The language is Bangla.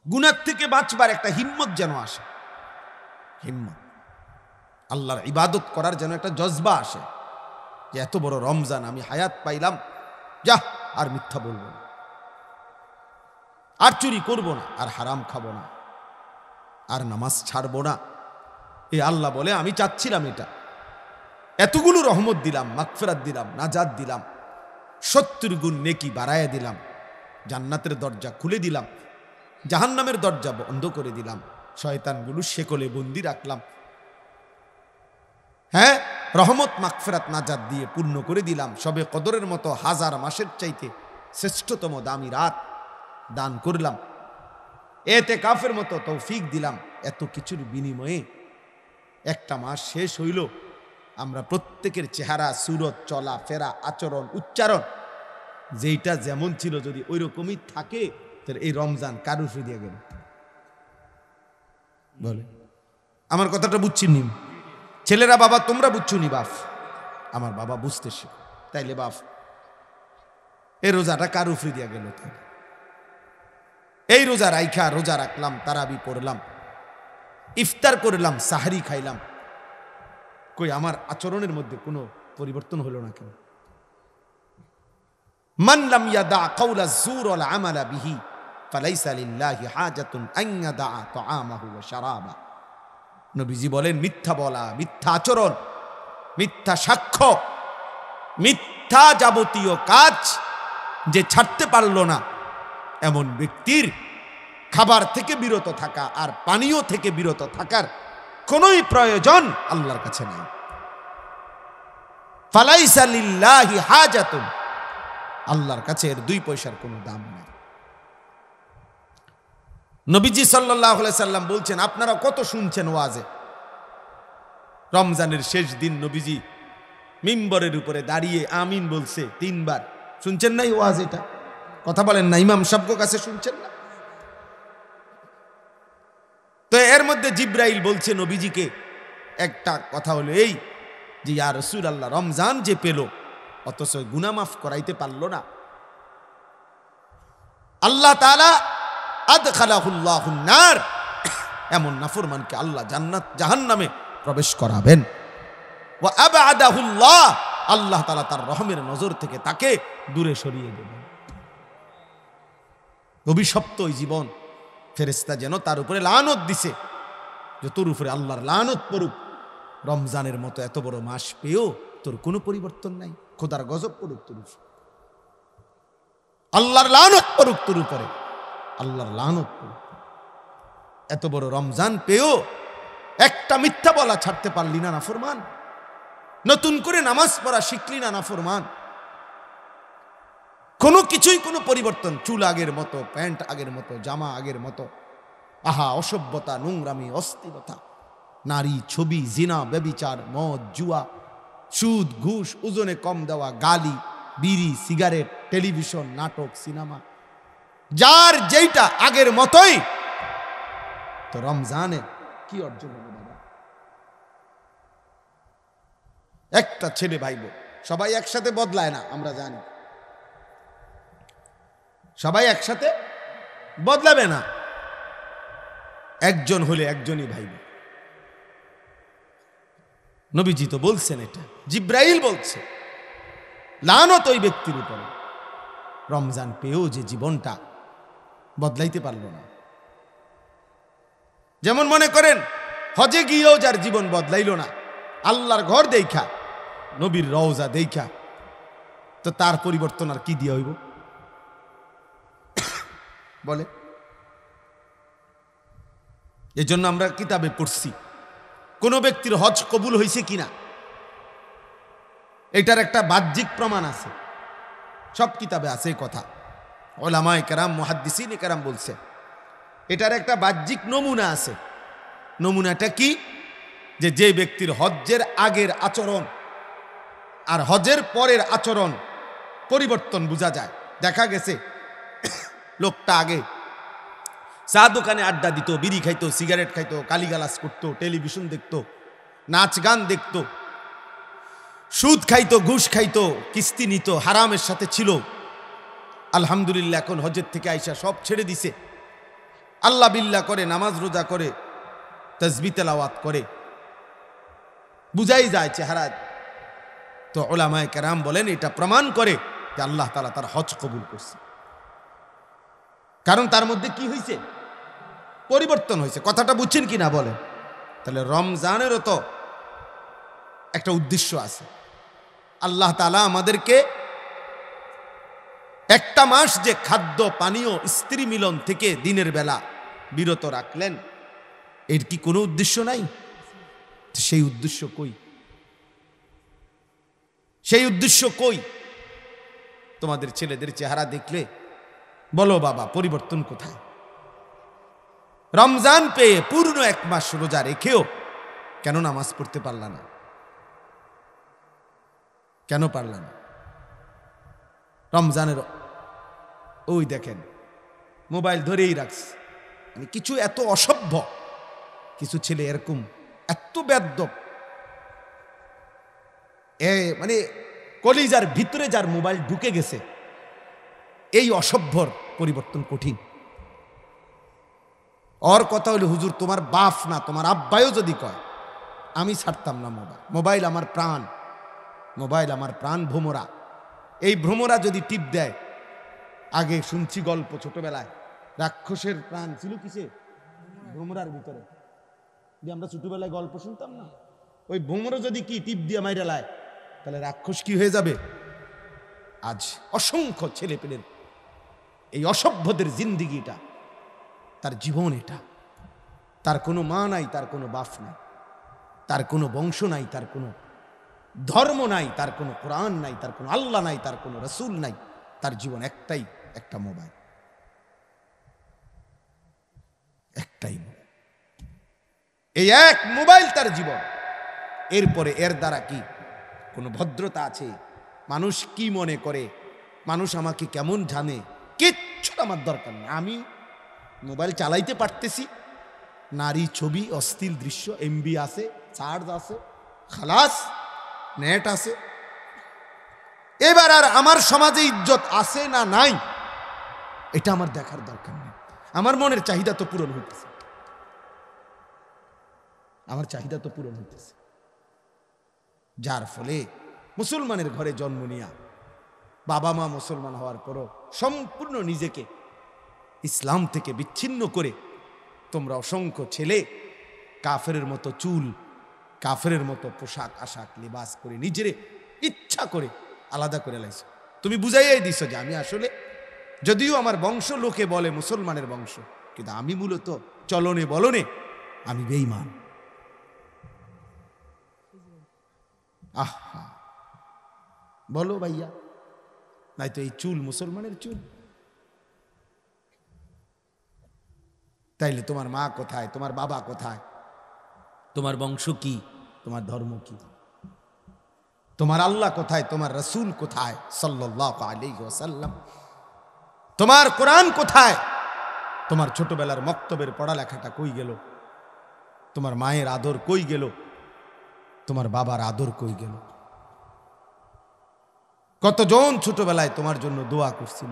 গুনাহ থেকে বাঁচবার একটা হিম্মত যেন আসে, হিম্মত, আল্লাহর ইবাদত করার যেন একটা জজবা আসে যে এত বড় রমজান, আমি হায়াত পাইলাম, যা আর মিথ্যা বলবো না, আর চুরি করব না, আর হারাম খাবো না, আর নামাজ ছাড়বো না। এ আল্লাহ বলে আমি চাচ্ছিলাম এটা, এতগুলো রহমত দিলাম, মাগফিরাত দিলাম, নাজাত দিলাম, 70 গুণ নেকি বাড়ায়া দিলাম, জান্নাতের দরজা খুলে দিলাম, জাহান্নামের দরজা বন্ধ করে দিলাম, শয়তানগুলো শেকলে বন্দি রাখলাম, হ্যাঁ, রহমত মাগফিরাত নাজাত দিয়ে পূর্ণ করে দিলাম, সবে কদরের মতো 1000 মাসের চাইতে শ্রেষ্ঠতম দামি রাত দান করলাম, ইতিকাফের মতো তৌফিক দিলাম। এত কিছুর বিনিময়ে একটা মাস শেষ হইল, আমরা প্রত্যেকের চেহারা, সুরত, চলা ফেরা, আচরণ, উচ্চারণ যেইটা যেমন ছিল যদি ওই রকমই থাকে, তাহলে এই রমজান কারু দিয়ে গেল? বলে, আমার কথাটা বুঝছেন নি? ছেলেরা, বাবা তোমরা বুঝছো নি? বাপ, আমার বাবা বুঝতে শিখো, তাইলে বাপ এই রোজাটা কারু ফ্রি দিয়া গেল? এই রোজা রাইখা, রোজা রাখলাম, তারাবি পড়লাম, ইফতার করলাম, সাহারি খাইলাম, কই আমার আচরণের মধ্যে কোনো পরিবর্তন হলো না কেন? মান লাম ইয়াদা কাওলা যুর ওয়াল আমালা বিহি ফালাইসা লিল্লাহি হাজাতুন আন ইয়াদা তাআমাহু ওয়া শারাবা। নবীজি বলেন, মিথ্যা বলা, মিথ্যা আচরণ, মিথ্যা সাক্ষ্য, মিথ্যা যাবতীয় কাজ যে ছাড়তে পারলো না, এমন ব্যক্তির খাবার থেকে বিরত থাকা আর পানীয় থেকে বিরত থাকার কোনই প্রয়োজন আল্লাহর কাছে নাই। ফালাইসা লিল্লাহি হাজাতুন, আল্লাহর কাছে এর 2 পয়সার কোনো দাম নেই। নবীজি সাল্লাল্লাহু আলাইহি সাল্লাম বলছেন, আপনারা কত শুনছেন ওয়াজে, রমজানের শেষ দিন নবীজি মিম্বরের উপরে দাঁড়িয়ে আমিন বলছে 3 বার, শুনছেন না এই ওয়াজ? এটা কথা বলেন না, ইমাম সাহেবের কাছে শুনছেন না? তো এর মধ্যে জিব্রাইল বলছে নবীজিকে একটা কথা হলো এই যে, ইয়া রাসূলুল্লাহ, রমজান যে পেল অথচ গুনাহ মাফ করাইতে পারলো না, আল্লাহ তাআলা আদখালাহুল্লাহুন নার, এমন নাফরমানকে আল্লাহ জান্নাত জাহান্নামে প্রবেশ করাবেন। ওয়া আবআদাহুল্লাহ, আল্লাহ তাআলা তার রহমের নজর থেকে তাকে দূরে সরিয়ে দেবেন। অভিশপ্ত ওই জীবন, ফেরেশতা যেন তার উপরে লানত দিছে যে তোর উপরে আল্লাহর লানত পড়ুক, রমজানের মতো এত বড় মাস পেয়েও তোর কোনো পরিবর্তন নাই, খোদার গজব পড়ুক তোর উপরে, আল্লাহর লানত পড়ুক তোর উপরে, আল্লাহর লানত পড়ুক। এত বড় রমজান পেয়েও একটা মিথ্যা বলা ছাড়তে পারলি না নাফরমান, নতুন করে নামাজ পড়া শিখলি না নাফরমান, কোনো কিছুই কোনো পরিবর্তন, চুল আগের মতো, প্যান্ট আগের মতো, জামা আগের মতো, আহা অসভ্যতা, নোংরামি, অস্থিরতা, নারী, ছবি, জিনা, ব্যভিচার, মদ, জুয়া, সুদ, ঘুষ, ওজনে কম দেওয়া, গালি, বিড়ি, সিগারেট, টেলিভিশন, নাটক, সিনেমা, যার যেইটা আগের মতোই, তো রমজানে কি অর্জন হবে বাবা? একটা ছেলে ভাইব, সবাই একসাথে বদলায় না, আমরা জানি, সবাই একসাথে বদলাবে না, একজন হলে একজনই ভাইব। নবীজি তো বলছেন, এটা জিব্রাইল বলছে, লানত ওই ব্যক্তির উপরে, রমজান পেয়েও যে জীবনটা বদলাইতে পারল না। যেমন মনে করেন হজে গিয়েও যার জীবন বদলাইল না, আল্লাহর ঘর দেখা, নবীর রওজা দেখা, তো তার পরিবর্তন আর কি দিয়ে হইব বলে? এজন্য আমরা কিতাবে পড়ছি, কোন ব্যক্তির হজ কবুল হয়েছে কিনা এটার একটা বাহ্যিক প্রমাণ আছে, সব কিতাবে আছে এই কথা, উলামায়ে কেরাম, মুহাদ্দিসিনে কেরাম বলছে এটার একটা বাহ্যিক নমুনা আছে। নমুনাটা কি? যে ব্যক্তির হজ্জের আগের আচরণ আর হজের পরের আচরণ পরিবর্তন বোঝা যায়। দেখা গেছে লোকটা আগে চা দোকানে আড্ডা দিত, বিড়ি খাইতো, সিগারেট খাইতো, গালিগালাজ করতো, টেলিভিশন দেখতো, নাচ গান দেখতো, সুদ খাইতো, ঘুষ খাইতো, কিস্তি নিত, হারামের সাথে ছিল। আলহামদুলিল্লাহ এখন হজের থেকে আইসা সব ছেড়ে দিছে, আল্লাহ বিল্লাহ করে, নামাজ রোজা করে, তাসবিহ তেলাওয়াত করে, বুঝাই যায় চেহারা। তো উলামায়ে কেরাম বলেন এটা প্রমাণ করে যে আল্লাহ তাআলা তার হজ কবুল করছে। কারণ তার মধ্যে কি হয়েছে? পরিবর্তন হয়েছে। কথাটা বুঝছেন কি না বলেন? তাহলে রমজানেরও তো একটা উদ্দেশ্য আছে। আল্লাহ তাআলা আমাদেরকে একটা মাস যে খাদ্য পানীয় স্ত্রী মিলন থেকে দিনের বেলা বিরত রাখলেন, এর কি কোনো উদ্দেশ্য নাই? সেই উদ্দেশ্য কই? সেই উদ্দেশ্য কই? তোমাদের ছেলেদের চেহারা দেখলে বলো বাবা, পরিবর্তন কোথায়? রমজান পেয়ে পূর্ণ এক মাস রোজা রেখেও কেন নামাজ পড়তে পারলা না? কেন পারলা না? রমজানের ওই দেখেন মোবাইল ধরেই রাখছে। মানে কিছু এত অসভ্য, কিছু ছেলে এরকম এত বেয়াদব, মানে কলিজার ভিতরে যার মোবাইল ঢুকে গেছে, এই অসভ্যর পরিবর্তন কঠিন। ওর কথা হলো, হুজুর তোমার বাপ না তোমার আব্বাইও যদি কয় আমি ছাড়তাম না মোবাইল। মোবাইল আমার প্রাণ, মোবাইল আমার প্রাণ ভ্রমরা। এই ভ্রমরা যদি টিপ দেয়, আগে শুনছি গল্প ছোটবেলায়, রাক্ষসের প্রাণ ছিল কিসে? ভ্রমরার ভিতরে। যে আমরা ছোটবেলায় গল্প শুনতাম না, ওই ভ্রমরা যদি কি টিপ দিয়ে মাইরা লায়, তাহলে রাক্ষস কি হয়ে যাবে? আজ অসংখ্য ছেলে পেলের এই অসভ্যদের জিন্দিগিটা, তার জীবন এটা। তার কোনো মা নাই, তার কোনো বাপ নাই, তার কোনো বংশ নাই, তার কোনো ধর্ম নাই, তার কোনো কোরআন নাই, তার কোনো আল্লাহ নাই, তার কোনো রসুল নাই। তার জীবন একটাই, একটা মোবাইল, একটাই মোবাইল। এই এক মোবাইল তার জীবন। এরপরে এর দ্বারা কি কোনো ভদ্রতা আছে? মানুষ কি মনে করে, মানুষ আমাকে কেমন জানে, কিচ্ছু আমার দরকার নেই। আমি মোবাইল চালাইতে পারতেছি, নারী ছবি অশ্লীল দৃশ্য এমবি আছে, চার্জ আছে, খালাস, নেট আছে। এবার আর আমার সমাজে ইজ্জত আছে না নাই, এটা আমার দেখার দরকার নেই। আমার মনের চাহিদা তো পূরণ হইতেছে, আমার চাহিদা তো পূরণ হইতেছে। যার ফলে মুসলমানের ঘরে জন্ম নিয়া, বাবা মা মুসলমান হওয়ার পরও সম্পূর্ণ নিজেকে ইসলাম থেকে বিচ্ছিন্ন করে তোমরা অসংখ্য ছেলে কাফেরের মতো চুল, কাফেরের মতো পোশাক আশাক লিবাস করে নিজের ইচ্ছা করে আলাদা করে লাইছো। তুমি বুঝাইয়াই দিছো যে আমি আসলে, যদিও আমার বংশ লোকে বলে মুসলমানের বংশ, কিন্তু আমি মূলত চলনে বলনে আমি বেঈমান। আহা, বলো ভাইয়া, নাই তো এই চুল মুসলমানের চুল। তাইলে তোমার মা কোথায়, তোমার বাবা কোথায়, তোমার বংশ কি, তোমার ধর্ম কি, তোমার আল্লাহ কোথায়, তোমার রসুল কোথায় সাল্লাল্লাহু আলাইহি ওয়াসাল্লাম, তোমার কোরআন কোথায়, তোমার ছোটবেলার মক্তবের পড়ালেখাটা কই গেল, তোমার মায়ের আদর কই গেল, তোমার বাবার আদর কই গেল? কতজন ছোটবেলায় তোমার জন্য দোয়া করছিল,